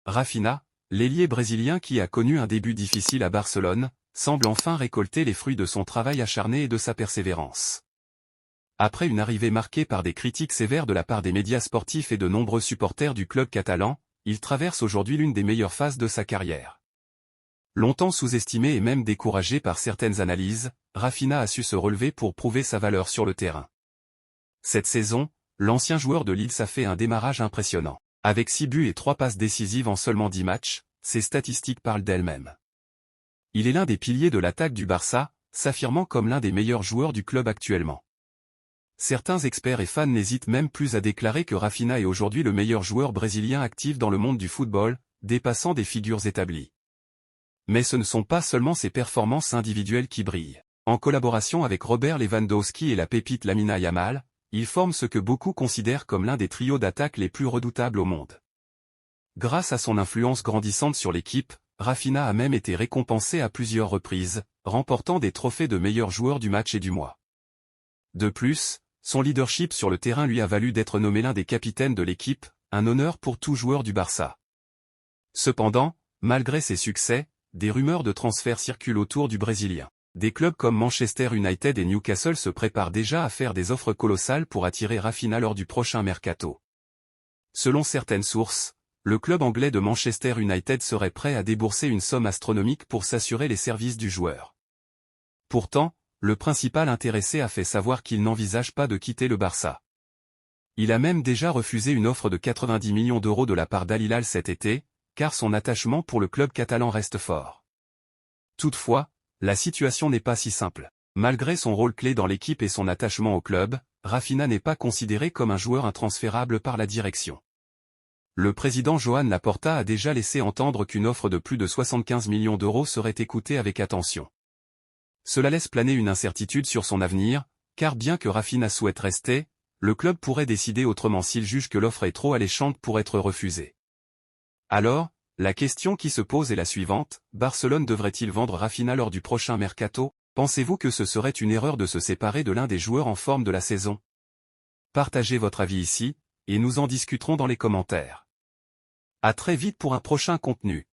Raphinha, l'ailier brésilien qui a connu un début difficile à Barcelone, semble enfin récolter les fruits de son travail acharné et de sa persévérance. Après une arrivée marquée par des critiques sévères de la part des médias sportifs et de nombreux supporters du club catalan, il traverse aujourd'hui l'une des meilleures phases de sa carrière. Longtemps sous-estimé et même découragé par certaines analyses, Raphinha a su se relever pour prouver sa valeur sur le terrain. Cette saison, l'ancien joueur de Leeds a fait un démarrage impressionnant. Avec 6 buts et 3 passes décisives en seulement 10 matchs, ses statistiques parlent d'elles-mêmes. Il est l'un des piliers de l'attaque du Barça, s'affirmant comme l'un des meilleurs joueurs du club actuellement. Certains experts et fans n'hésitent même plus à déclarer que Raphinha est aujourd'hui le meilleur joueur brésilien actif dans le monde du football, dépassant des figures établies. Mais ce ne sont pas seulement ses performances individuelles qui brillent. En collaboration avec Robert Lewandowski et la pépite Lamine Yamal, il forme ce que beaucoup considèrent comme l'un des trios d'attaque les plus redoutables au monde. Grâce à son influence grandissante sur l'équipe, Raphinha a même été récompensé à plusieurs reprises, remportant des trophées de meilleur joueur du match et du mois. De plus, son leadership sur le terrain lui a valu d'être nommé l'un des capitaines de l'équipe, un honneur pour tout joueur du Barça. Cependant, malgré ses succès, des rumeurs de transfert circulent autour du Brésilien. Des clubs comme Manchester United et Newcastle se préparent déjà à faire des offres colossales pour attirer Raphinha lors du prochain mercato. Selon certaines sources, le club anglais de Manchester United serait prêt à débourser une somme astronomique pour s'assurer les services du joueur. Pourtant, le principal intéressé a fait savoir qu'il n'envisage pas de quitter le Barça. Il a même déjà refusé une offre de 90 millions d'euros de la part d'Al Hilal cet été, car son attachement pour le club catalan reste fort. Toutefois, la situation n'est pas si simple. Malgré son rôle clé dans l'équipe et son attachement au club, Raphinha n'est pas considéré comme un joueur intransférable par la direction. Le président Joan Laporta a déjà laissé entendre qu'une offre de plus de 75 millions d'euros serait écoutée avec attention. Cela laisse planer une incertitude sur son avenir, car bien que Raphinha souhaite rester, le club pourrait décider autrement s'il juge que l'offre est trop alléchante pour être refusée. Alors, la question qui se pose est la suivante, Barcelone devrait-il vendre Raphinha lors du prochain mercato? Pensez-vous que ce serait une erreur de se séparer de l'un des joueurs en forme de la saison? Partagez votre avis ici, et nous en discuterons dans les commentaires. À très vite pour un prochain contenu.